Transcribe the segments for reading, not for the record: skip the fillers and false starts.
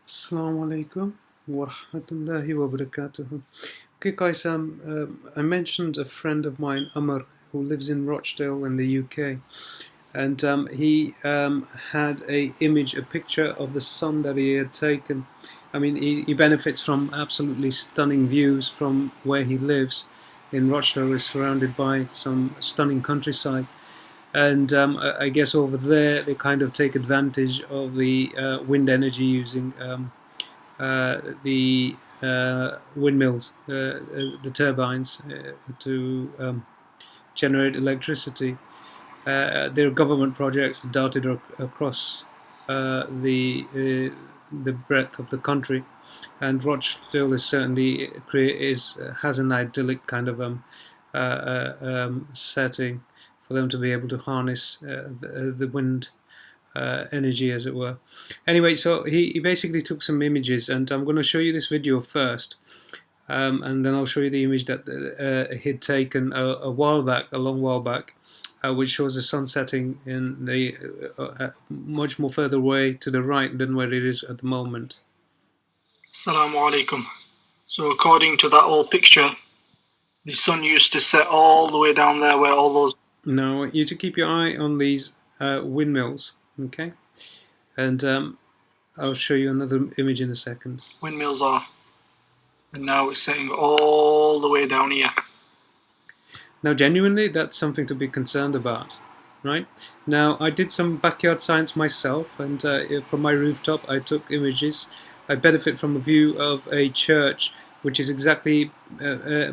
Assalamu alaikum wa rahmatullahi wa barakatuh. Okay, guys, I mentioned a friend of mine, Amr, who lives in Rochdale in the UK, and he had a picture of the sun that he had taken. I mean, he benefits from absolutely stunning views from where he lives. In Rochdale, is surrounded by some stunning countryside. And I guess over there they kind of take advantage of the wind energy using the windmills, the turbines, to generate electricity. There are government projects dotted across the breadth of the country, and Rochdale is certainly has an idyllic kind of setting for them to be able to harness the wind energy, as it were. Anyway, so he basically took some images, and I'm going to show you this video first, and then I'll show you the image that he'd taken a long while back, which shows the sun setting in the much more further away to the right than where it is at the moment. Assalamu alaikum. So according to that old picture, the sun used to set all the way down there where all those... Now I want you to keep your eye on these windmills, okay? And I'll show you another image in a second. Windmills are. And now it's setting all the way down here. Now, genuinely, that's something to be concerned about, right? Now, I did some backyard science myself, and from my rooftop, I took images. I benefit from a view of a church, which is exactly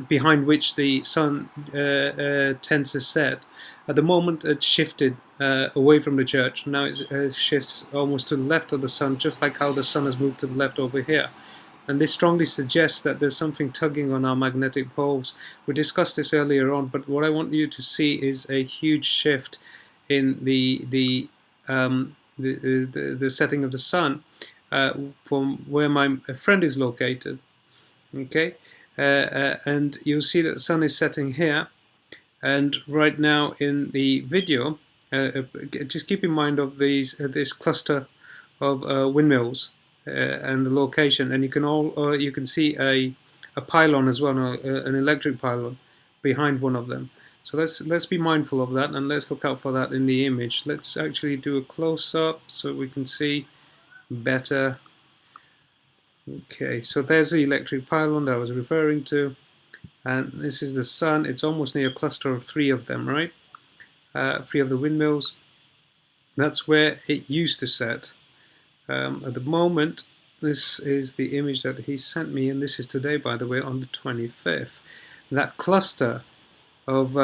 behind which the sun tends to set. At the moment, it's shifted away from the church. Now it shifts almost to the left of the sun, just like how the sun has moved to the left over here. And this strongly suggests that there's something tugging on our magnetic poles. We discussed this earlier on, but what I want you to see is a huge shift in the setting of the sun from where my friend is located. Okay, and you'll see that the sun is setting here, and right now in the video, just keep in mind of this cluster of windmills and the location, and you can see a pylon as well, an electric pylon behind one of them. So let's be mindful of that, and let's look out for that in the image. Let's actually do a close-up so we can see better. Okay, so there's the electric pylon that I was referring to, and this is the sun. It's almost near a cluster of three of them, right? Three of the windmills. That's where it used to set. At the moment, this is the image that he sent me, and this is today, by the way, on the 25th. That cluster of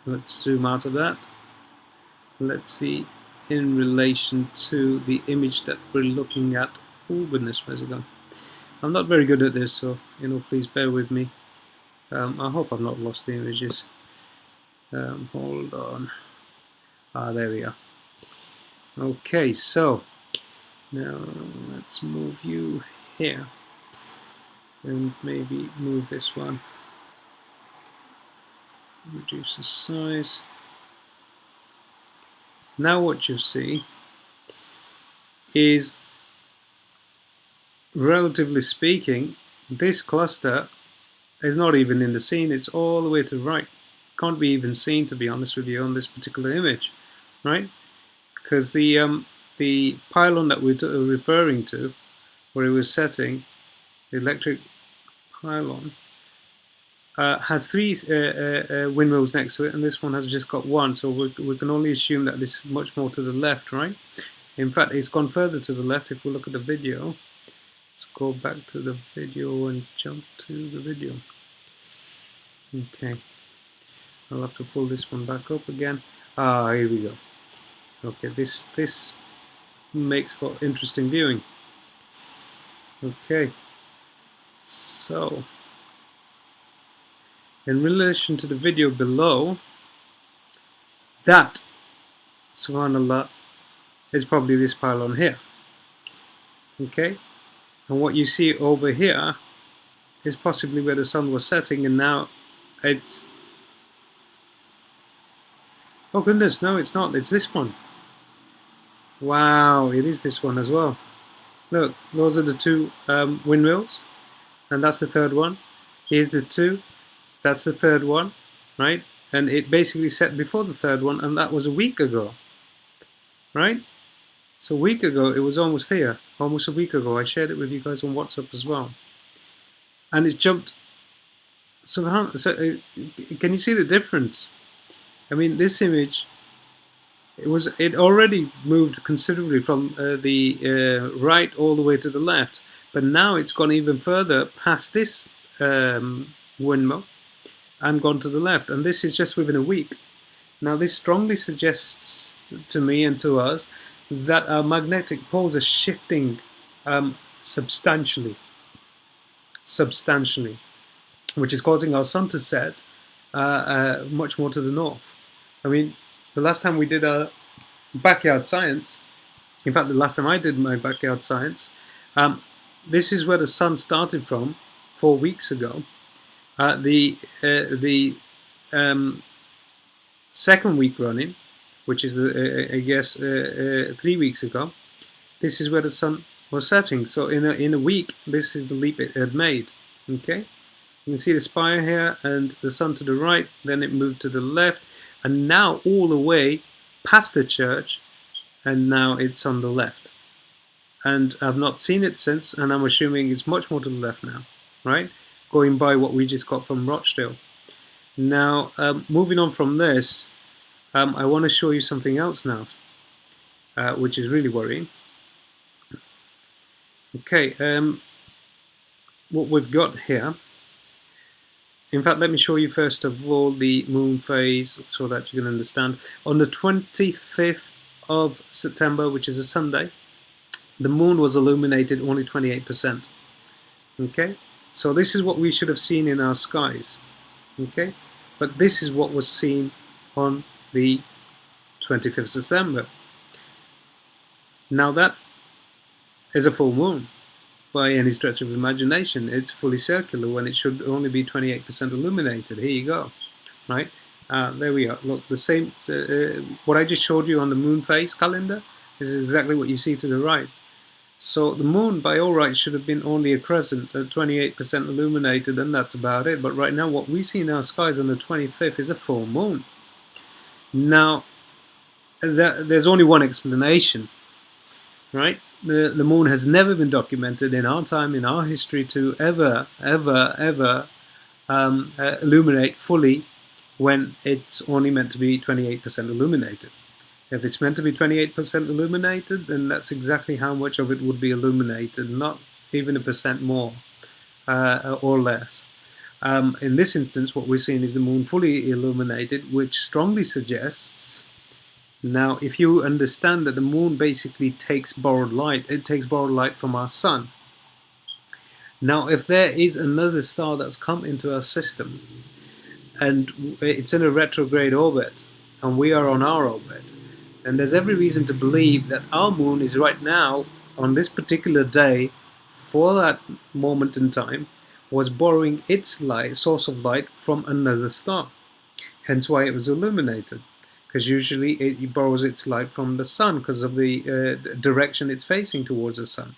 let's zoom out of that. Let's see in relation to the image that we're looking at. Oh goodness, where's it gone? I'm not very good at this, so please bear with me. I hope I've not lost the images. Hold on. There we are. Okay, so now let's move you here, and maybe move this one. Reduce the size. Now what you see is, relatively speaking, this cluster is not even in the scene. It's all the way to the right. Can't be even seen, to be honest with you, on this particular image, right? Because the pylon that we're referring to, where it was setting, the electric pylon, has three windmills next to it, and this one has just got one, so we can only assume that this is much more to the left, right? In fact, it's gone further to the left if we look at the video. Let's go back to the video and jump to the video. Okay, I'll have to pull this one back up again. Here we go. Okay, this makes for interesting viewing. Okay, so in relation to the video below, that, subhanallah, is probably this pylon here. Okay, and what you see over here is possibly where the sun was setting, and now it's Oh goodness, no, it's not. It's this one. Wow, it is this one as well. Look, those are the two windmills, and that's the third one. Here's the two. That's the third one, right? And it basically set before the third one, and that was a week ago, right? So a week ago, it was almost here, almost a week ago. I shared it with you guys on WhatsApp as well. And it's jumped. So can you see the difference? I mean, this image, it already moved considerably from the right all the way to the left, but now it's gone even further past this windmill and gone to the left, and this is just within a week. Now this strongly suggests to me and to us that our magnetic poles are shifting substantially, which is causing our sun to set much more to the north. I mean, the last time we did a backyard science, in fact the last time I did my backyard science, this is where the sun started from 4 weeks ago. The second week running, which is I guess 3 weeks ago, this is where the sun was setting. So in a week, this is the leap it had made. Okay, you can see the spire here and the sun to the right. Then it moved to the left, and now all the way past the church, and now it's on the left. And I've not seen it since, and I'm assuming it's much more to the left now, right? Going by what we just got from Rochdale. Now, moving on from this, I want to show you something else now, which is really worrying. Okay, what we've got here, in fact, let me show you first of all the moon phase so that you can understand. On the 25th of September, which is a Sunday, the moon was illuminated only 28%. Okay, so this is what we should have seen in our skies. Okay, but this is what was seen on the 25th of September. Now that is a full moon by any stretch of imagination. It's fully circular when it should only be 28% illuminated. Here you go, right? There we are. Look, the same. What I just showed you on the moon phase calendar is exactly what you see to the right. So the moon, by all rights, should have been only a crescent at 28% illuminated, and that's about it. But right now, what we see in our skies on the 25th is a full moon. Now, there's only one explanation, right? The moon has never been documented in our time, in our history, to ever illuminate fully when it's only meant to be 28% illuminated. If it's meant to be 28% illuminated, then that's exactly how much of it would be illuminated, not even a percent more or less. In this instance, what we're seeing is the moon fully illuminated, which strongly suggests. Now, if you understand that the moon basically takes borrowed light, it takes borrowed light from our sun. Now, if there is another star that's come into our system, and it's in a retrograde orbit, and we are on our orbit, and there's every reason to believe that our moon is right now, on this particular day, for that moment in time, was borrowing its light, source of light, from another star. Hence why it was illuminated. Because usually it borrows its light from the sun because of the direction it's facing towards the sun.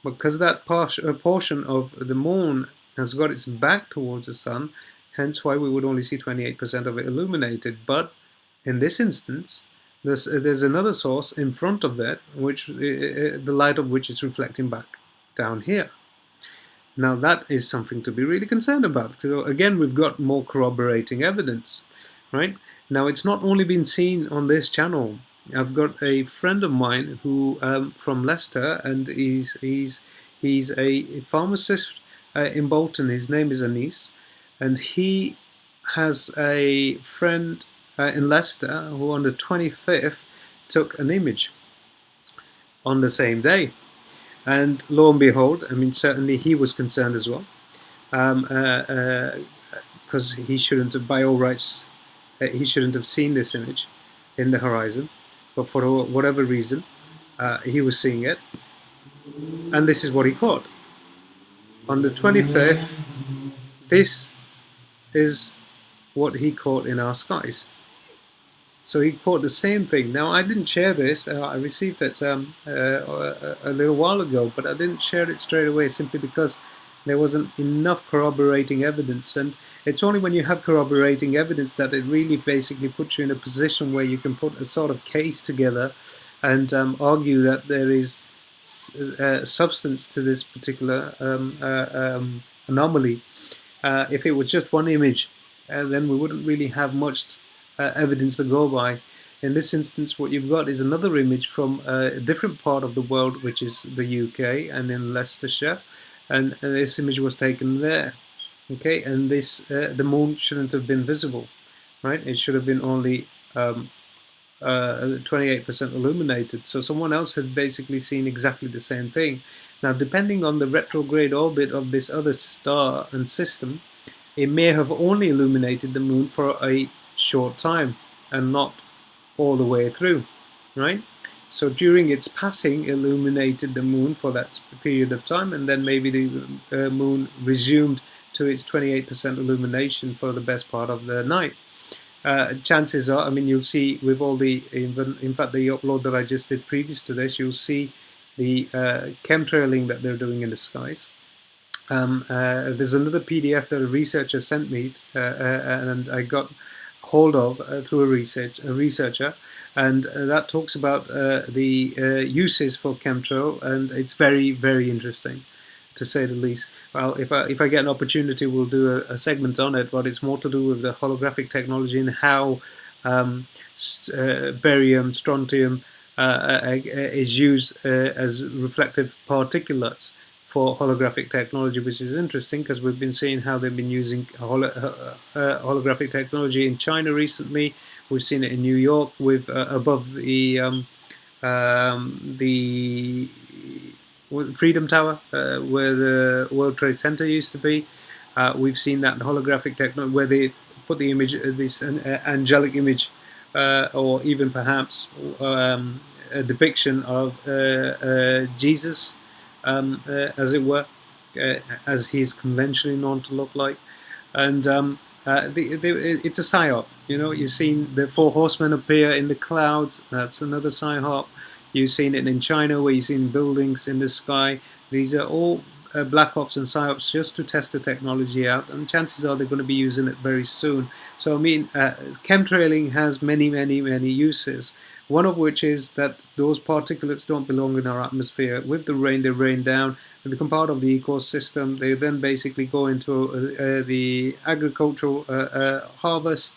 But because that portion of the moon has got its back towards the sun, hence why we would only see 28% of it illuminated. But in this instance, there's another source in front of it, which the light of which is reflecting back down here. Now that is something to be really concerned about. So again, we've got more corroborating evidence, right? Now, it's not only been seen on this channel. I've got a friend of mine who from Leicester, and he's a pharmacist in Bolton. His name is Anis, and he has a friend in Leicester who on the 25th took an image on the same day. And lo and behold, I mean, certainly he was concerned as well, because he shouldn't have, by all rights, he shouldn't have seen this image in the horizon, but for whatever reason, he was seeing it, and this is what he caught. On the 25th, this is what he caught in our skies. So he quoted the same thing. Now, I didn't share this. I received it a little while ago, but I didn't share it straight away simply because there wasn't enough corroborating evidence. And it's only when you have corroborating evidence that it really basically puts you in a position where you can put a sort of case together and argue that there is substance to this particular anomaly. If it was just one image, then we wouldn't really have much evidence to go by. In this instance, what you've got is another image from a different part of the world, which is the UK and in Leicestershire, and this image was taken there. Okay, and this the moon shouldn't have been visible, right? It should have been only 28% illuminated. So someone else had basically seen exactly the same thing. Now, depending on the retrograde orbit of this other star and system, it may have only illuminated the moon for a short time and not all the way through, right? So during its passing, illuminated the moon for that period of time, and then maybe the moon resumed to its 28% illumination for the best part of the night. Chances are, I mean, you'll see with all the, in fact, the upload that I just did previous to this, you'll see the chemtrailing that they're doing in the skies. There's another PDF that a researcher sent me, and I got hold of through a researcher, and that talks about the uses for chemtrail, and it's very, very interesting, to say the least. Well, if I get an opportunity, we'll do a segment on it, but it's more to do with the holographic technology and how barium, strontium is used as reflective particulates for holographic technology, which is interesting because we've been seeing how they've been using holographic technology in China recently. We've seen it in New York with above the Freedom Tower, where the World Trade Center used to be. We've seen that holographic technology where they put the image, this angelic image, or even perhaps a depiction of Jesus, as it were, as he's conventionally known to look like. And it's a psyop. You know, you've seen the four horsemen appear in the clouds. That's another psyop. You've seen it in China, where you've seen buildings in the sky. These are all black ops and psyops just to test the technology out, and chances are they're going to be using it very soon. So, I mean, chemtrailing has many, many, many uses. One of which is that those particulates don't belong in our atmosphere. With the rain, they rain down and become part of the ecosystem. They then basically go into the agricultural harvest.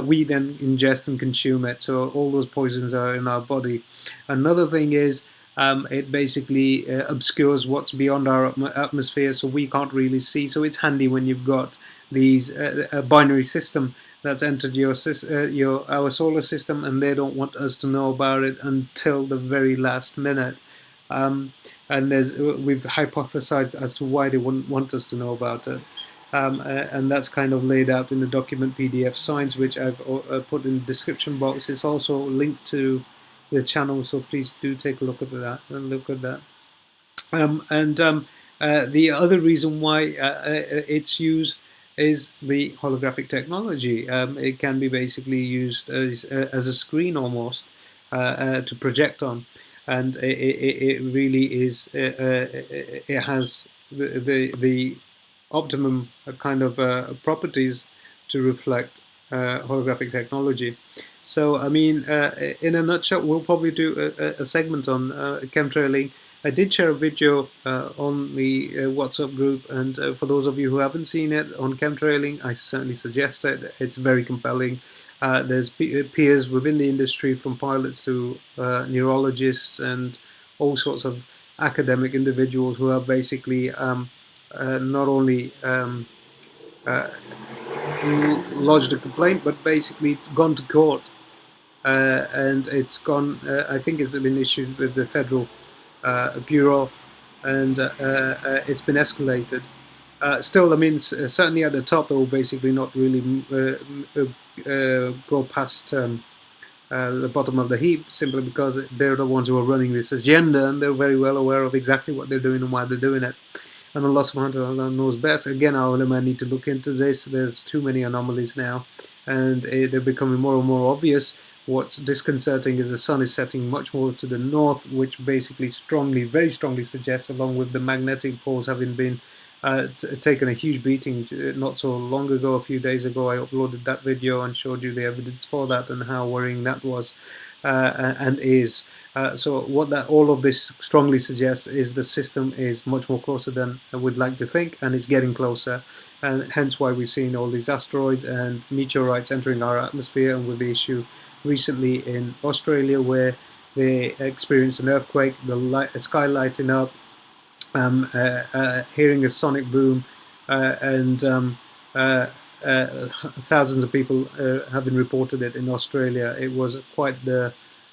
We then ingest and consume it. So all those poisons are in our body. Another thing is it basically obscures what's beyond our atmosphere, so we can't really see. So it's handy when you've got these binary system that's entered our solar system, and they don't want us to know about it until the very last minute. And we've hypothesized as to why they wouldn't want us to know about it. And that's kind of laid out in the document PDF Signs, which I've put in the description box. It's also linked to the channel, so please do take a look at that the other reason why it's used is the holographic technology. It can be basically used as a screen almost to project on, and it really is. It has the optimum kind of properties to reflect holographic technology. So, I mean, in a nutshell, we'll probably do a segment on chemtrailing. I did share a video on the WhatsApp group, and for those of you who haven't seen it on chemtrailing, I certainly suggest it. It's very compelling. There's peers within the industry, from pilots to neurologists and all sorts of academic individuals who have basically not only lodged a complaint, but basically gone to court. And it's gone, I think it's been issued with the Federal Bureau, and it's been escalated. Still, I mean, certainly at the top, it will basically not really go past the bottom of the heap, simply because they're the ones who are running this agenda, and they're very well aware of exactly what they're doing and why they're doing it. And Allah subhanahu wa ta'ala knows best. Again, our ulama need to look into this. There's too many anomalies now, and they're becoming more and more obvious. What's disconcerting is the sun is setting much more to the north, which basically very strongly suggests, along with the magnetic poles having been taken a huge beating not so long ago, a few days ago. I uploaded that video and showed you the evidence for that and how worrying that was and is. So what all of this strongly suggests is the system is much more closer than I would like to think, and it's getting closer, and hence why we're seeing all these asteroids and meteorites entering our atmosphere. And with the issue recently in Australia where they experienced an earthquake, the sky lighting up, hearing a sonic boom, and thousands of people have been reported it in Australia. It was quite the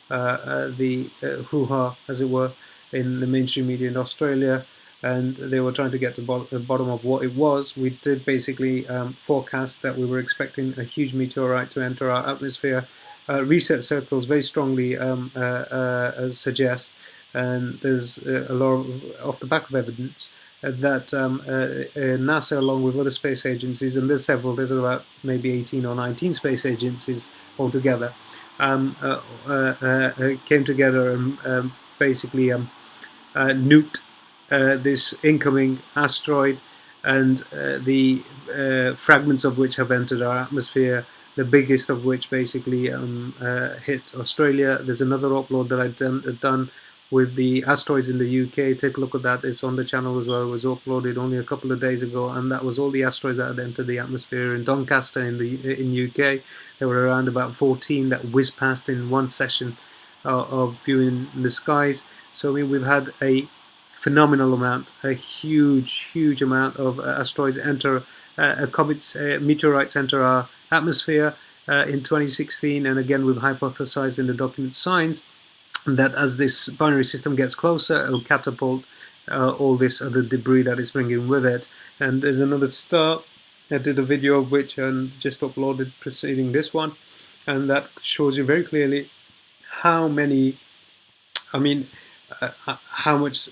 hoo-ha, as it were, in the mainstream media in Australia, and they were trying to get to the bottom of what it was. We did basically forecast that we were expecting a huge meteorite to enter our atmosphere. Research circles very strongly suggest, and there's a lot off the back of evidence, that NASA, along with other space agencies, and there's about maybe 18 or 19 space agencies altogether, came together and basically nuked this incoming asteroid, and the fragments of which have entered our atmosphere, the biggest of which basically hit Australia. There's another upload that I've done with the asteroids in the UK. Take a look at that. It's on the channel as well. It was uploaded only a couple of days ago, and that was all the asteroids that had entered the atmosphere in Doncaster in UK. There were around about 14 that whizzed past in one session of viewing the skies. So I mean, we've had a phenomenal amount, a huge amount of asteroids enter, comets, meteorites enter our atmosphere in 2016, and again we've hypothesized in the document Signs that as this binary system gets closer, it will catapult all this other debris that it's bringing with it. And there's another star. I did a video of which and just uploaded preceding this one, and that shows you very clearly how many, I mean, how much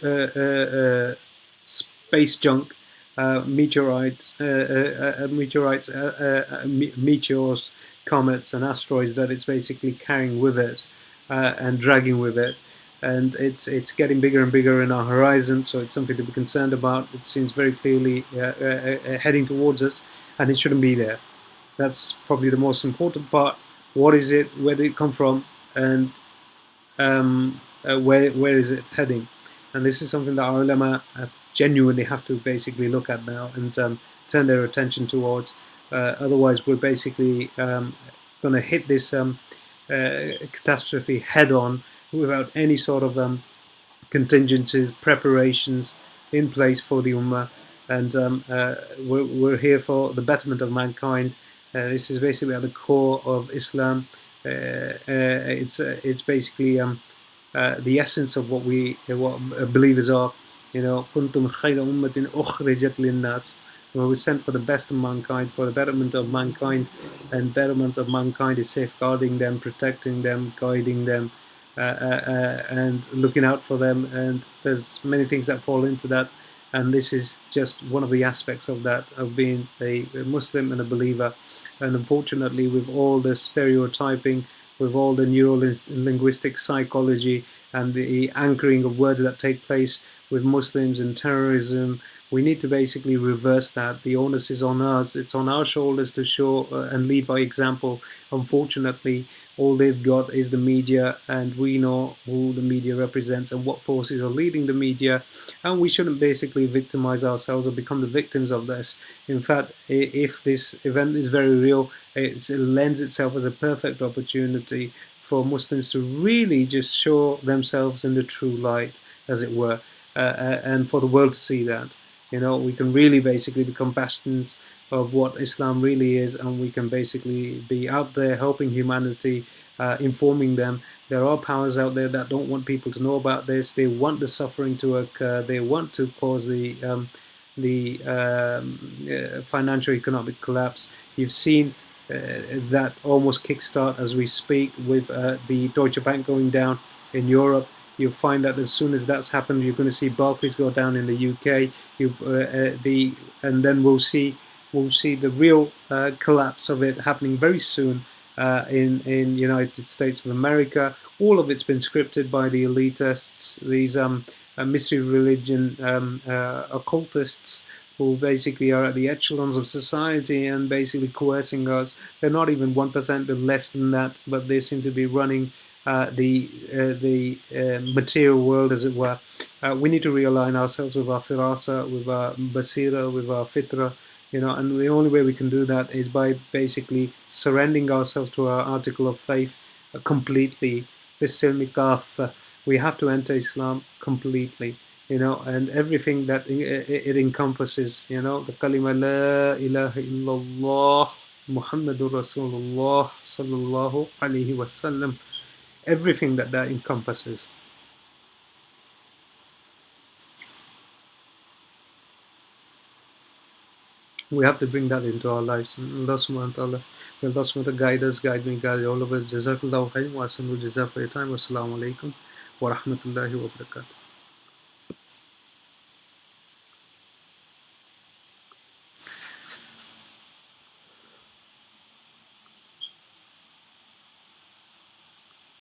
space junk, meteors, comets, and asteroids that it's basically carrying with it and dragging with it. And it's getting bigger and bigger in our horizon, so it's something to be concerned about. It seems very clearly heading towards us, and it shouldn't be there. That's probably the most important part. What is it? Where did it come from? And where is it heading? And this is something that our ulama genuinely have to basically look at now and turn their attention towards. Otherwise, we're basically going to hit this catastrophe head on without any sort of contingencies, preparations in place for the Ummah. And we're here for the betterment of mankind. This is basically at the core of Islam. It's basically the essence of what believers are. You know, kuntum khayra ummatin ukhrijat linnas. We're sent for the best of mankind, for the betterment of mankind, and betterment of mankind is safeguarding them, protecting them, guiding them, and looking out for them. And there's many things that fall into that, and this is just one of the aspects of that, of being a Muslim and a believer. And unfortunately, with all the stereotyping, with all the neuro-linguistic psychology and the anchoring of words that take place with Muslims and terrorism, we need to basically reverse that. The onus is on us. It's on our shoulders to show and lead by example. Unfortunately, all they've got is the media, and we know who the media represents and what forces are leading the media, and we shouldn't basically victimize ourselves or become the victims of this. In fact, if this event is very real, it lends itself as a perfect opportunity for Muslims to really just show themselves in the true light, as it were, and for the world to see that. You know, we can really basically become bastions of what Islam really is, and we can basically be out there helping humanity, informing them. There are powers out there that don't want people to know about this. They want the suffering to occur. They want to cause the financial economic collapse. You've seen that almost kickstart as we speak with the Deutsche Bank going down in Europe. You'll find that as soon as that's happened, you're going to see Barclays go down in the UK. And then we'll see the real collapse of it happening very soon. in United States of America. All of it's been scripted by the elitists, these mystery religion occultists, who basically are at the echelons of society and basically coercing us. They're not even 1%, they're less than that, but they seem to be running the material world, as it were. We need to realign ourselves with our firasa, with our basira, with our fitra, and the only way we can do that is by basically surrendering ourselves to our article of faith completely. We have to enter Islam completely, and everything that it encompasses, the kalima la ilaha illallah Muhammadur Rasulullah sallallahu alaihi wasallam, everything that encompasses. We have to bring that into our lives. And Allah subhanahu wa ta'ala, may Allah subhanahu wa ta'ala guide us, guide me, guide all of us. Jazakallahu khairan wa ahsanu jazaa for your time. Wassalamu alaikum wa rahmatullahi wa barakatuh.